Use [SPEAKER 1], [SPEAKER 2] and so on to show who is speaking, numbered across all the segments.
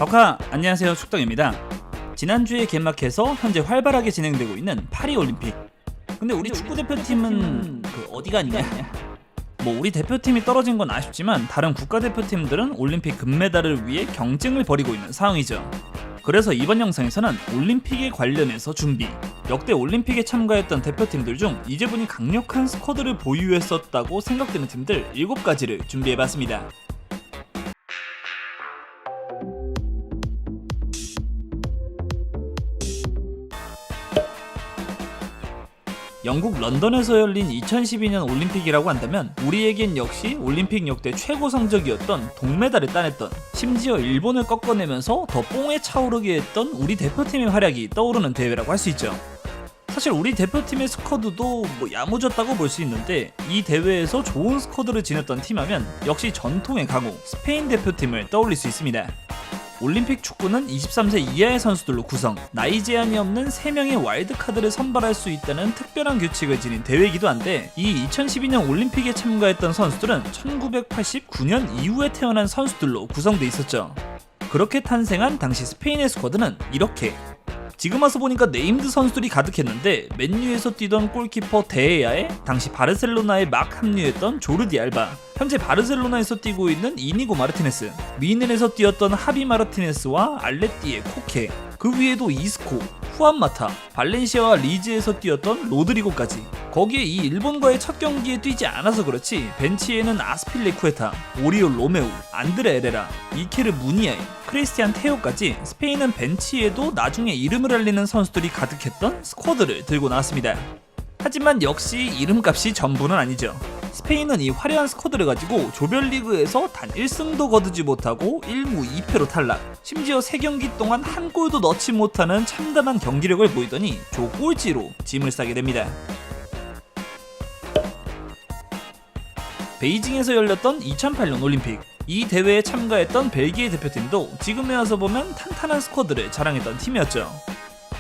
[SPEAKER 1] 덕화 안녕하세요, 축덕입니다. 지난주에 개막해서 현재 활발하게 진행되고 있는 파리올림픽. 근데 우리 축구대표팀은 어디 가냐? 뭐 우리 대표팀이 떨어진 건 아쉽지만 다른 국가대표팀들은 올림픽 금메달을 위해 경쟁을 벌이고 있는 상황이죠. 그래서 이번 영상에서는 올림픽에 관련해서 준비, 역대 올림픽에 참가했던 대표팀들 중 이제분이 강력한 스쿼드를 보유했었다고 생각되는 팀들 7가지를 준비해봤습니다. 영국 런던에서 열린 2012년 올림픽이라고 한다면 우리에겐 역시 올림픽 역대 최고 성적이었던 동메달을 따냈던, 심지어 일본을 꺾어내면서 더 뽕에 차오르게 했던 우리 대표팀의 활약이 떠오르는 대회라고 할 수 있죠. 사실 우리 대표팀의 스쿼드도 야무졌다고 볼 수 있는데, 이 대회에서 좋은 스쿼드를 지녔던 팀하면 역시 전통의 강호 스페인 대표팀을 떠올릴 수 있습니다. 올림픽 축구는 23세 이하의 선수들로 구성, 나이 제한이 없는 3명의 와일드카드를 선발할 수 있다는 특별한 규칙을 지닌 대회이기도 한데, 이 2012년 올림픽에 참가했던 선수들은 1989년 이후에 태어난 선수들로 구성돼 있었죠. 그렇게 탄생한 당시 스페인의 스쿼드는 이렇게, 지금 와서 보니까 네임드 선수들이 가득했는데, 맨유에서 뛰던 골키퍼 데에야에 당시 바르셀로나에 막 합류했던 조르디 알바, 현재 바르셀로나에서 뛰고 있는 이니고 마르티네스, 미넨에서 뛰었던 하비 마르티네스와 알레띠의 코케, 그 위에도 이스코, 후안마타, 발렌시아와 리즈에서 뛰었던 로드리고까지. 거기에 이 일본과의 첫 경기에 뛰지 않아서 그렇지 벤치에는 아스필레쿠에타, 오리올 로메우, 안드레 에레라, 이케르 무니아이, 크리스티안 테오까지 스페인은 벤치에도 나중에 이름을 알리는 선수들이 가득했던 스쿼드를 들고 나왔습니다. 하지만 역시 이름값이 전부는 아니죠. 스페인은 이 화려한 스쿼드를 가지고 조별리그에서 단 1승도 거두지 못하고 1무 2패로 탈락, 심지어 3경기 동안 한 골도 넣지 못하는 참담한 경기력을 보이더니 조 꼴찌로 짐을 싸게 됩니다. 베이징에서 열렸던 2008년 올림픽, 이 대회에 참가했던 벨기에 대표팀도 지금에 와서 보면 탄탄한 스쿼드를 자랑했던 팀이었죠.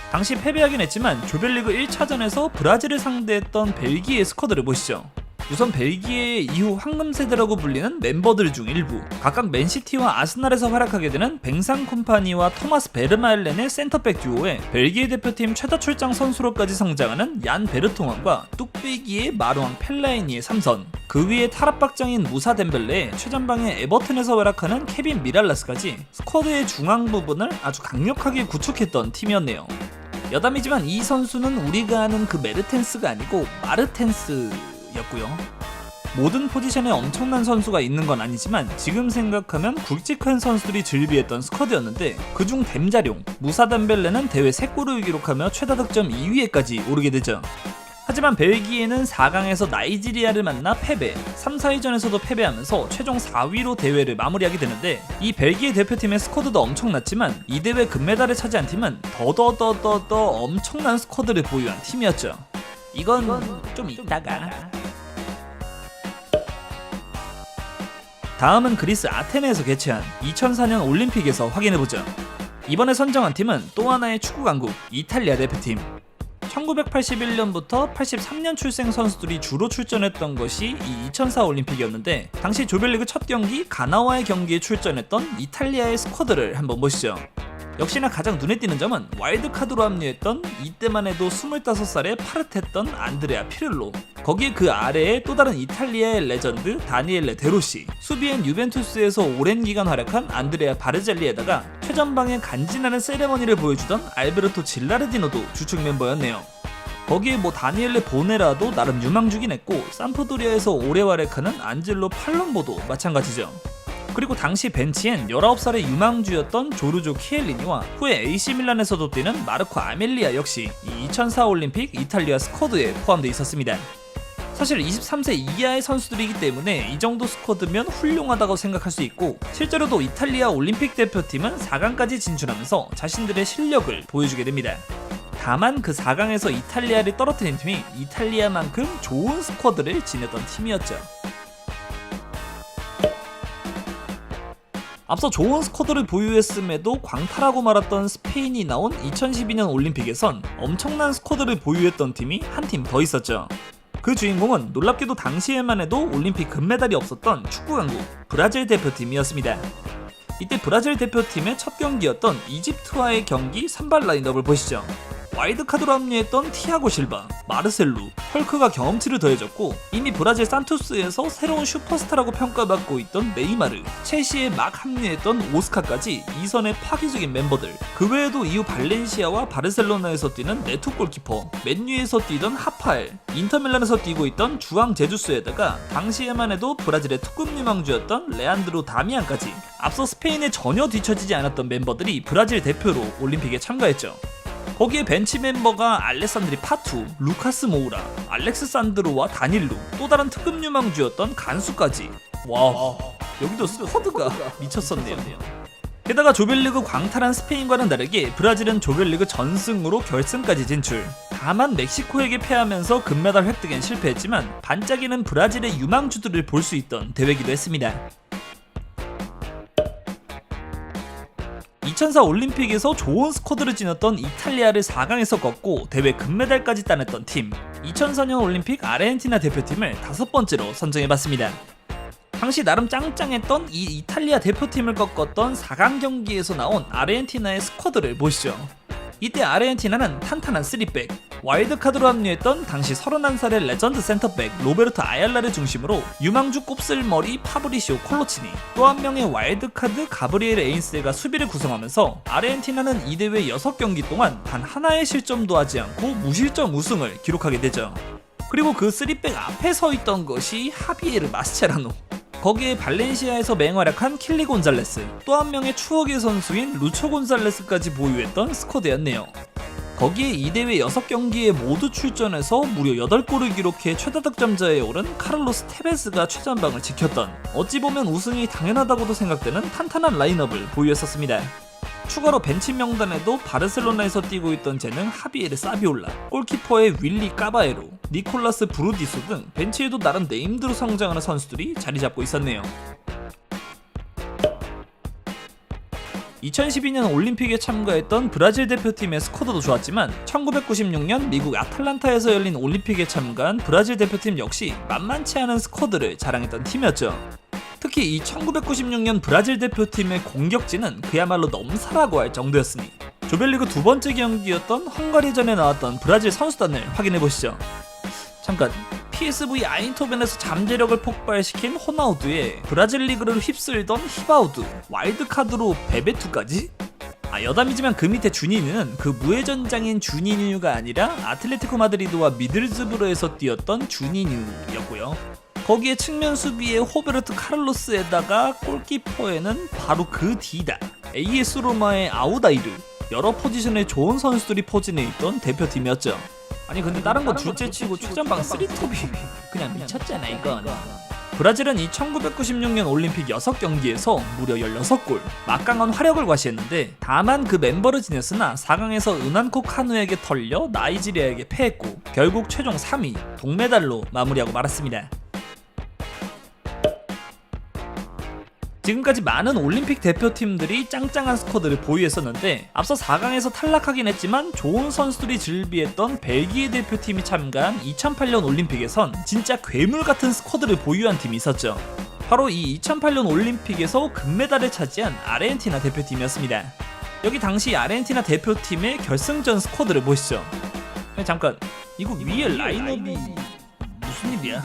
[SPEAKER 1] 당시 패배하긴 했지만 조별리그 1차전에서 브라질을 상대했던 벨기에의 스쿼드를 보시죠. 우선 벨기에의 이후 황금세대라고 불리는 멤버들 중 일부, 각각 맨시티와 아스날에서 활약하게 되는 뱅상 콤파니와 토마스 베르마엘렌의 센터백 듀오에 벨기에 대표팀 최다 출장 선수로까지 성장하는 얀 베르통안과 뚝배기의 마루앙 펠라이니의 3선, 그 위에 탈압박장인 무사 덴벨레에 최전방의 에버튼에서 활약하는 케빈 미랄라스까지 스쿼드의 중앙 부분을 아주 강력하게 구축했던 팀이었네요. 여담이지만 이 선수는 우리가 아는 그 메르텐스가 아니고 마르텐스 였고요. 모든 포지션에 엄청난 선수가 있는 건 아니지만 지금 생각하면 굵직한 선수들이 즐비했던 스쿼드였는데, 그중 댐자룡 무사 덴벨레는 대회 3골을 기록하며 최다 득점 2위에까지 오르게 되죠. 하지만 벨기에는 4강에서 나이지리아를 만나 패배, 3, 4위전에서도 패배하면서 최종 4위로 대회를 마무리하게 되는데, 이 벨기에 대표팀의 스쿼드도 엄청났지만 이 대회 금메달을 차지한 팀은 더더더더더 엄청난 스쿼드를 보유한 팀이었죠. 이건 좀 이따가. 다음은 그리스 아테네에서 개최한 2004년 올림픽에서 확인해보죠. 이번에 선정한 팀은 또 하나의 축구 강국 이탈리아 대표팀. 1981년부터 83년 출생 선수들이 주로 출전했던 것이 이 2004 올림픽이었는데, 당시 조별리그 첫 경기 가나와의 경기에 출전했던 이탈리아의 스쿼드를 한번 보시죠. 역시나 가장 눈에 띄는 점은 와일드카드로 합류했던 이때만 해도 25살에 파릇했던 안드레아 피를로, 거기에 그 아래에 또 다른 이탈리아의 레전드 다니엘레 데로시, 수비엔 유벤투스에서 오랜 기간 활약한 안드레아 바르젤리에다가 최전방에 간지나는 세레머니를 보여주던 알베르토 질라르디노도 주축 멤버였네요. 거기에 다니엘레 보네라도 나름 유망주긴 했고, 삼프도리아에서 오래 활약하는 안젤로 팔롬보도 마찬가지죠. 그리고 당시 벤치엔 19살의 유망주였던 조르조 키엘리니와 후에 AC밀란에서도 뛰는 마르코 아멜리아 역시 이 2004 올림픽 이탈리아 스쿼드에 포함되어 있었습니다. 사실 23세 이하의 선수들이기 때문에 이 정도 스쿼드면 훌륭하다고 생각할 수 있고, 실제로도 이탈리아 올림픽 대표팀은 4강까지 진출하면서 자신들의 실력을 보여주게 됩니다. 다만 그 4강에서 이탈리아를 떨어뜨린 팀이 이탈리아만큼 좋은 스쿼드를 지녔던 팀이었죠. 앞서 좋은 스쿼드를 보유했음에도 광탈하고 말았던 스페인이 나온 2012년 올림픽에선 엄청난 스쿼드를 보유했던 팀이 한 팀 더 있었죠. 그 주인공은 놀랍게도 당시에만 해도 올림픽 금메달이 없었던 축구 강국 브라질 대표팀이었습니다. 이때 브라질 대표팀의 첫 경기였던 이집트와의 경기 선발 라인업을 보시죠. 와일드카드로 합류했던 티아고 실바, 마르셀루, 헐크가 경험치를 더해줬고 이미 브라질 산토스에서 새로운 슈퍼스타라고 평가받고 있던 네이마르, 첼시에 막 합류했던 오스카까지 이선의 파괴적인 멤버들. 그 외에도 이후 발렌시아와 바르셀로나에서 뛰는 네투 골키퍼, 맨유에서 뛰던 하파엘, 인터밀란에서 뛰고 있던 주앙 제주스에다가 당시에만 해도 브라질의 특급 유망주였던 레안드로 다미안까지 앞서 스페인에 전혀 뒤처지지 않았던 멤버들이 브라질 대표로 올림픽에 참가했죠. 거기에 벤치 멤버가 알레산드리 파투, 루카스 모우라, 알렉스 산드로와 다닐루, 또 다른 특급 유망주였던 간수까지. 와, 여기도 스쿼드가 미쳤었네요. 게다가 조별리그 광탈한 스페인과는 다르게 브라질은 조별리그 전승으로 결승까지 진출. 다만 멕시코에게 패하면서 금메달 획득엔 실패했지만 반짝이는 브라질의 유망주들을 볼 수 있던 대회이기도 했습니다. 2004 올림픽에서 좋은 스쿼드를 지녔던 이탈리아를 4강에서 꺾고 대회 금메달까지 따냈던 팀, 2004년 올림픽 아르헨티나 대표팀을 5번째로 선정해봤습니다. 당시 나름 짱짱했던 이 이탈리아 대표팀을 꺾었던 4강 경기에서 나온 아르헨티나의 스쿼드를 보시죠. 이때 아르헨티나는 탄탄한 3백, 와일드카드로 합류했던 당시 31살의 레전드 센터백 로베르토 아얄라를 중심으로 유망주 곱슬머리 파브리시오 콜로치니, 또 한 명의 와일드카드 가브리엘 에인스가 수비를 구성하면서 아르헨티나는 이 대회 6경기 동안 단 하나의 실점도 하지 않고 무실점 우승을 기록하게 되죠. 그리고 그 3백 앞에 서 있던 것이 하비에르 마스체라노, 거기에 발렌시아에서 맹활약한 킬리 곤잘레스, 또 한 명의 추억의 선수인 루초 곤잘레스까지 보유했던 스쿼드였네요. 거기에 이 대회 6경기에 모두 출전해서 무려 8골을 기록해 최다 득점자에 오른 카를로스 테베스가 최전방을 지켰던, 어찌 보면 우승이 당연하다고도 생각되는 탄탄한 라인업을 보유했었습니다. 추가로 벤치 명단에도 바르셀로나에서 뛰고 있던 쟤는 하비에르 사비올라, 골키퍼의 윌리 까바에로, 니콜라스 브루디소 등 벤치에도 나름 네임드로 성장하는 선수들이 자리 잡고 있었네요. 2012년 올림픽에 참가했던 브라질 대표팀의 스쿼드도 좋았지만 1996년 미국 아틀란타에서 열린 올림픽에 참가한 브라질 대표팀 역시 만만치 않은 스쿼드를 자랑했던 팀이었죠. 특히 이 1996년 브라질 대표팀의 공격진은 그야말로 넘사라고 할 정도였으니 조별리그 2번째 경기였던 헝가리전에 나왔던 브라질 선수단을 확인해보시죠. 잠깐, PSV 아인토벤에서 잠재력을 폭발시킨 호나우두에 브라질 리그를 휩쓸던 히바우두, 와일드카드로 베베투까지? 여담이지만 그 밑에 주니뉴는 그 무회전장인 주니뉴가 아니라 아틀레티코 마드리드와 미들즈브르에서 뛰었던 주니뉴였고요. 거기에 측면 수비에 호베르트 카를로스에다가 골키퍼에는 바로 그 뒤다, AS 로마의 아우다이르, 여러 포지션에 좋은 선수들이 포진해 있던 대표팀이었죠. 아니 근데 다른 거 둘째치고 최전방 3톱이 그냥 미쳤잖아 이건. 브라질은 이 1996년 올림픽 6경기에서 무려 16골, 막강한 화력을 과시했는데 다만 그 멤버를 지냈으나 4강에서 은한코 카누에게 털려 나이지리아에게 패했고 결국 최종 3위, 동메달로 마무리하고 말았습니다. 지금까지 많은 올림픽 대표팀들이 짱짱한 스쿼드를 보유했었는데 앞서 4강에서 탈락하긴 했지만 좋은 선수들이 즐비했던 벨기에 대표팀이 참가한 2008년 올림픽에선 진짜 괴물같은 스쿼드를 보유한 팀이 있었죠. 바로 이 2008년 올림픽에서 금메달을 차지한 아르헨티나 대표팀이었습니다. 여기 당시 아르헨티나 대표팀의 결승전 스쿼드를 보시죠. 잠깐, 이거 위에 라인업이 무슨 일이야?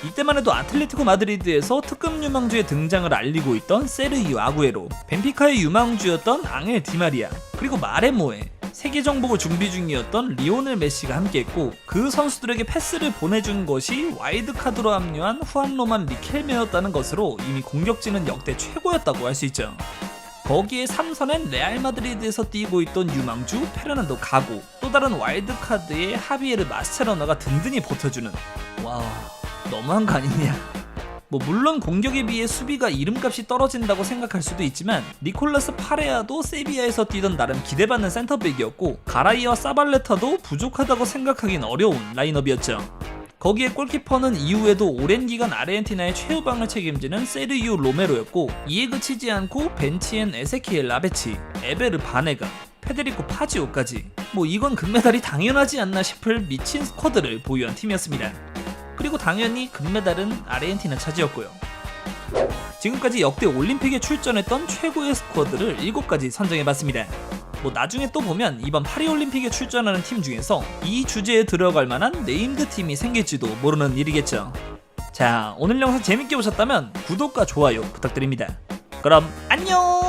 [SPEAKER 1] 이때만 해도 아틀레티코 마드리드에서 특급 유망주의 등장을 알리고 있던 세르히오 아구에로, 벤피카의 유망주였던 앙헬 디마리아, 그리고 마레모에, 세계 정복을 준비 중이었던 리오넬 메시가 함께했고 그 선수들에게 패스를 보내준 것이 와일드카드로 합류한 후안 로만 리켈메였다는 것으로 이미 공격진은 역대 최고였다고 할 수 있죠. 거기에 3선엔 레알 마드리드에서 뛰고 있던 유망주 페르난도 가고, 또 다른 와일드카드의 하비에르 마스체로나가 든든히 버텨주는, 와, 너무한 거 아니냐. 물론 공격에 비해 수비가 이름값이 떨어진다고 생각할 수도 있지만 니콜라스 파레아도 세비야에서 뛰던 나름 기대받는 센터백이었고 가라이와 사발레타도 부족하다고 생각하긴 어려운 라인업이었죠. 거기에 골키퍼는 이후에도 오랜 기간 아르헨티나의 최후방을 책임지는 세르히오 로메로였고 이에 그치지 않고 벤치엔 에세키엘 라베치, 에베르 바네가, 페데리코 파지오까지, 이건 금메달이 당연하지 않나 싶을 미친 스쿼드를 보유한 팀이었습니다. 그리고 당연히 금메달은 아르헨티나 차지였고요. 지금까지 역대 올림픽에 출전했던 최고의 스쿼드를 7가지 선정해봤습니다. 뭐 나중에 또 보면 이번 파리올림픽에 출전하는 팀 중에서 이 주제에 들어갈 만한 네임드 팀이 생길지도 모르는 일이겠죠. 자, 오늘 영상 재밌게 보셨다면 구독과 좋아요 부탁드립니다. 그럼 안녕!